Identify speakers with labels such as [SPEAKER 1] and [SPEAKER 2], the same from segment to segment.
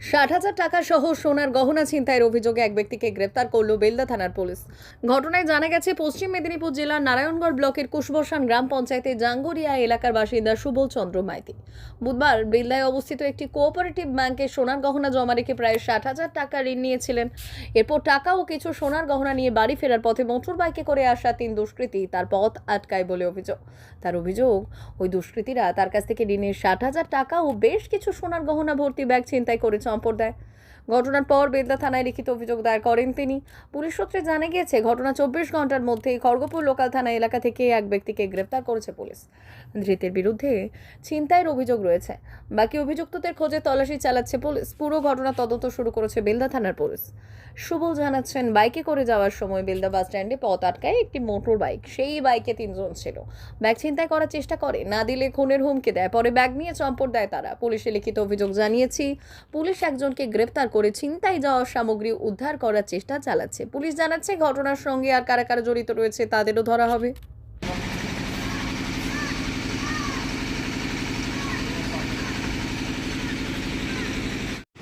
[SPEAKER 1] 60,000 টাকা সহ সোনার গহনা ছিনতাইয়ের অভিযোগে এক ব্যক্তিকে গ্রেপ্তার করল বেলদা থানার পুলিশ। ঘটনায় জানা গেছে, পশ্চিম মেদিনীপুর জেলার নারায়ণগড় ব্লকের কুশবসান গ্রাম পঞ্চায়েতের জাঙ্গরিয়া এলাকার বাসিন্দা সুবল চন্দ্র মাইতি বুধবার বেলদায় অবস্থিত একটি কোঅপারেটিভ ব্যাংকে সোনার গহনা জমা রেখে প্রায় 60,000 টাকা ঋণ নিয়েছিলেন। এরপর টাকা ও কিছু সোনার গহনা নিয়ে বাড়ি ফেরার পথে মোটর বাইকে করে আসা 3 দুষ্কৃতী তার পথ আটকায় বলে অভিযোগ। তার অভিযোগ, ওই দুষ্কৃতীরা তার কাছ থেকে ঋণের 60,000 টাকা ও বেশ কিছু সোনার গহনা ভর্তি ব্যাগ ছিনতাই করে চম্পট দেয়। ঘটনার পর বেলদা থানায় লিখিত অভিযোগ দায়ের করেন তিনি। পুলিশ সূত্রে জানা গিয়েছে, ঘটনা 24 ঘন্টার মধ্যেই খড়গপুর লোকাল থানা এলাকা থেকে এক ব্যক্তিকে গ্রেপ্তার করেছে পুলিশ। ধৃতের বিরুদ্ধে ছিনতাইয়ের অভিযোগ রয়েছে। বাকি অভিযুক্তদের খোঁজে তল্লাশি চালাচ্ছে পুলিশ। পুরো ঘটনা তদন্ত শুরু করেছে বেলদা থানার পুলিশ। সুবল জানাচ্ছেন, বাইকে করে যাওয়ার সময় বেলদা বাস স্ট্যান্ডে পথ আটকায় একটি মোটর বাইক। সেই বাইকে 3 জন ছিল। ব্যাগ ছিনতাই করার চেষ্টা করে, না দিলে খুনের হুমকি দেয়। পরে ব্যাগ নিয়ে চম্পট দেয় তারা। পুলিশে লিখিত অভিযোগ জানিয়েছি। পুলিশ একজনকে গ্রেপ্তার করে ছিনতাই যাওয়া সামগ্রী উদ্ধার করার চেষ্টা চালাচ্ছে। পুলিশ জানাচ্ছে, ঘটনার সঙ্গে আর কারা কারা জড়িত রয়েছে তাদেরও ধরা হবে।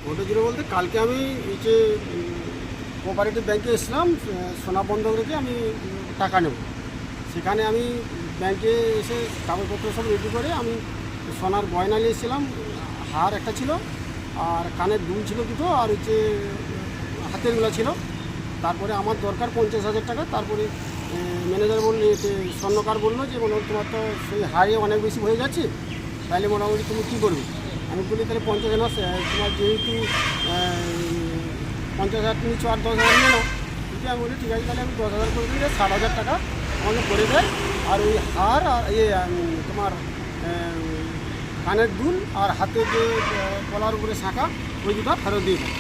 [SPEAKER 2] ঘটেছিল বলতে, কালকে আমি এই যে কোঅপারেটিভ ব্যাংকে এসেছিলাম, সোনা বন্ধক রেখে আমি টাকা নেব। সেখানে আমি ব্যাংকে এসে কাগজপত্র সব রেডি করে আমি সোনার গয়না নিয়ে এসেছিলাম। হার একটা ছিল, আর কানের দুল ছিল দুটো, আর হচ্ছে হাতেরগুলো ছিল। তারপরে আমার দরকার 50,000 টাকা। তারপরে ম্যানেজার বললে, স্বর্ণকার বললো যে তোমার তো সেই হারে অনেক বেশি হয়ে যাচ্ছে, তাহলে মোটামুটি তুমি কী করবে। আমি বলি, তাহলে 50,000 তোমার যেহেতু 50,000 তুমি 10,000 নিয়ে নাও। ঠিক আছে, আমি বলি ঠিক আছে, তাহলে আমি 10,000 করে দিলে 60,000 টাকা আমাকে করে দেয়। আর ওই হার আর তোমার কানের দুল আর হাতে যে গলার উপরে শাঁখা, ওই দুটো ফেরত দিয়ে দেয়।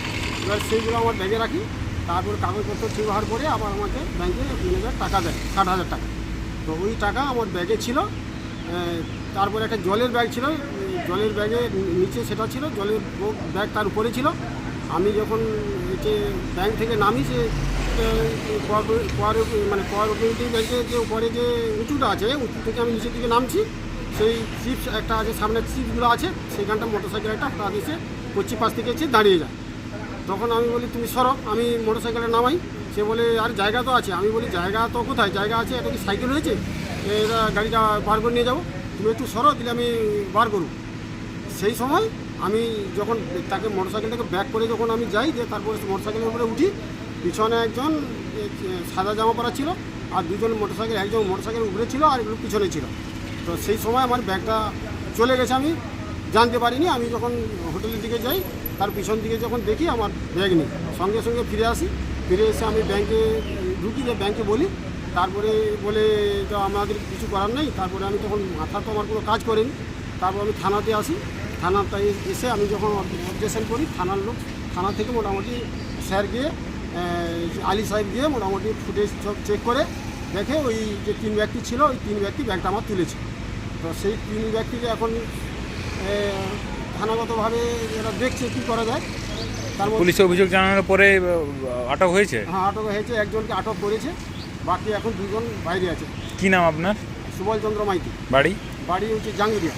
[SPEAKER 2] এবার সেইগুলো আমার ব্যাগে রাখি। তারপরে কাগজপত্র ঠিক হওয়ার পরে আবার আমাকে ব্যাংকে ম্যানেজার টাকা দেয় 60,000 টাকা। তো ওই টাকা আমার ব্যাগে ছিল। তারপরে একটা জলের ব্যাগ ছিল, জলের ব্যাগে নিচে সেটা ছিল, জলের ব্যাগ তার উপরে ছিল। আমি যখন যে ব্যাংক থেকে নামি, যে কোঅপারেটিভ ব্যাংকের যে উপরে যে উঁচুটা আছে, উঁচু থেকে আমি নিচের দিকে নামছি। সেই চিপস একটা আছে, সামনের চিপসগুলো আছে, সেইখানটা মোটরসাইকেল একটা হঠাৎ এসে পশ্চিম পাশ থেকে এসে দাঁড়িয়ে যায়। তখন আমি বলি, তুমি সরো, আমি মোটরসাইকেলে নামাই। সে বলে, আর জায়গা তো আছে। আমি বলি, জায়গা তো কোথায়, জায়গা আছে, এটা কি সাইকেল হয়েছে, এরা গাড়িটা বার করে নিয়ে যাবো, তুমি একটু সরো, দিলে আমি বার করব। সেই সময় আমি যখন তাকে মোটরসাইকেলটাকে ব্যাক করে যখন আমি যাই, যে তারপরে মোটরসাইকেলের উপরে উঠি, পিছনে একজন সাদা জামা পরা ছিল, আর দুজন মোটরসাইকেল, একজন মোটরসাইকেল উপরে ছিল আর এগুলো পিছনে ছিল। তো সেই সময় আমার ব্যাগটা চলে গেছে, আমি জানতে পারিনি। আমি যখন হোটেলের দিকে যাই, তার পিছন দিকে যখন দেখি আমার ব্যাগ নেই, সঙ্গে সঙ্গে ফিরে আসি। ফিরে এসে আমি ব্যাংকে ঢুকি, যে ব্যাংকে বলি। তারপরে বলে, তো আমাদের কিছু করার নেই। তারপরে আমি তখন মাথা তো আমার কোনো কাজ করেনি। তারপর আমি থানাতে আসি। থানাতে এসে আমি যখন অবজেকশন করি, থানার লোক, থানা থেকে মোটামুটি স্যার গিয়ে, আলী সাহেব গিয়ে মোটামুটি ফুটেজ সব চেক করে দেখে ওই যে 3 ব্যক্তি ছিল, ওই 3 ব্যক্তি ব্যাগটা আমার তুলেছে। তো সেই 3 ব্যক্তিকে এখন থানাগতভাবে এরা দেখছে কী করা যায়। তার মধ্যে
[SPEAKER 3] পুলিশে অভিযোগ জানানোর পরে আটক হয়েছে?
[SPEAKER 2] হ্যাঁ, আটক হয়েছে। একজনকে আটক করেছে, বাকি এখন 2 জন বাইরে আছে।
[SPEAKER 3] কি নাম আপনার?
[SPEAKER 2] সুবল চন্দ্র মাইতি।
[SPEAKER 3] বাড়ি?
[SPEAKER 2] বাড়ি হচ্ছে জাঙ্গিরিয়া।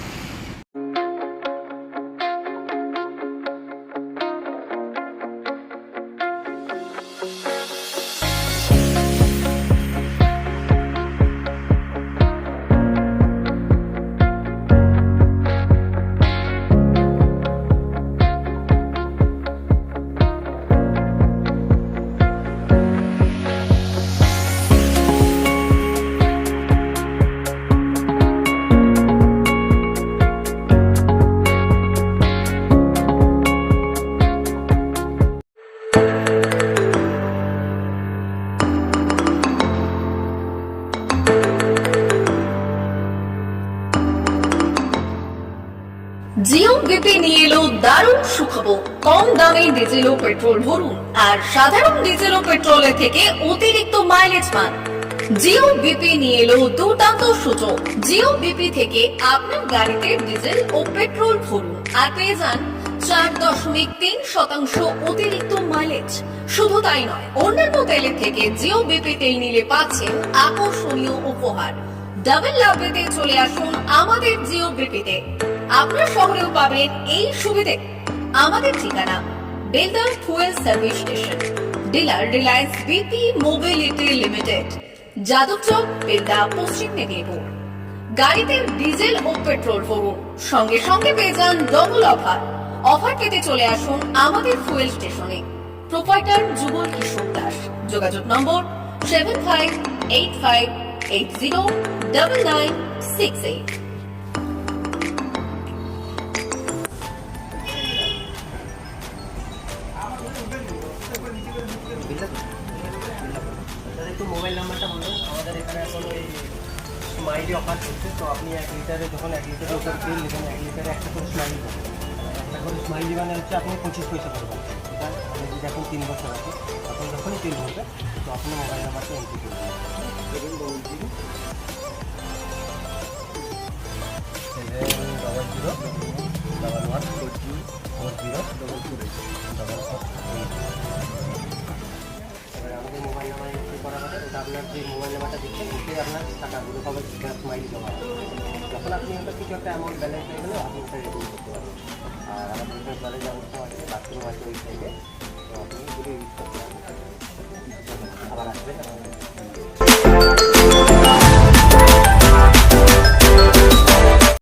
[SPEAKER 1] জিও বিপি নিয়ে এলো দারুণ সুখবর। কম দামে ডিজেল ও পেট্রোল ভরুন, আর সাধারণ ডিজেল ও পেট্রোলের থেকে অতিরিক্ত মাইলেজ পান। জিও বিপি নিয়ে এলো দুর্দান্ত সুযোগ। জিও বিপি থেকে আপনার গাড়িতে ডিজেল ও পেট্রোল ভরুন, আর পেয়ে যান 4.3% অতিরিক্ত মাইলেজ। শুধু তাই নয়, অন্যান্য তেলের থেকে জিও বিপি তেল নিলে পাচ্ছেন আকর্ষণীয় উপহার। ডাবল লাভ পেতে চলে আসুন আমাদের জিও বিপিতে। আপনার শহরেও পাবেন এই সুবিধে। আমাদের ঠিকানা Belda fuel service station, dealer Reliance BP mobility limited, Jadabchak, Belda, পশ্চিম মেদিনীপুর। গাড়িতে ডিজেল ও পেট্রোল ভরুন, সঙ্গে সঙ্গে পেয়ে যান ডবল অফার। অফার পেতে চলে আসুন আমাদের ফুয়েল স্টেশনে। প্রোপাইটার যুগল কিশোর দাস। যোগাযোগ নম্বর 7585809968।
[SPEAKER 4] তাহলে একটু মোবাইল নাম্বারটা বলুন। আমাদের এখানে এখন ওই স্মাইলি অফার চলছে, তো আপনি 1 লিটারে যখন 1 লিটারের উপর তেল নেবেন, 1 লিটারে একটা করে স্মাইলি পাবেন। একটা করে স্মাইলি মানে হচ্ছে আপনি 25 পয়সা পাবেন। এটা আপনি যদি এখন 3 বছর আছে, তখন যখনই তেল ভরবে, তো আপনি মোবাইল নাম্বারটা এন্ট্রি করবেন। দেখুন 700114044 আমাদের মোবাইল নাম্বার এন্ট্রি করা হবে। এটা আপনার যে মোবাইল নাম্বারটা দিচ্ছেন, ওতে আপনার টাকাগুলো পাবে স্মাইলি জমা হবে। যখন আপনি হয়তো কিছু একটা অ্যামাউন্ট ব্যালেন্স হয়ে গেলে আপনি ওটা রিডিম করতে পারবেন। আর আমাদের এখানে জলের ব্যবস্থা আছে, বাথরুম আছে ওই সাইডে।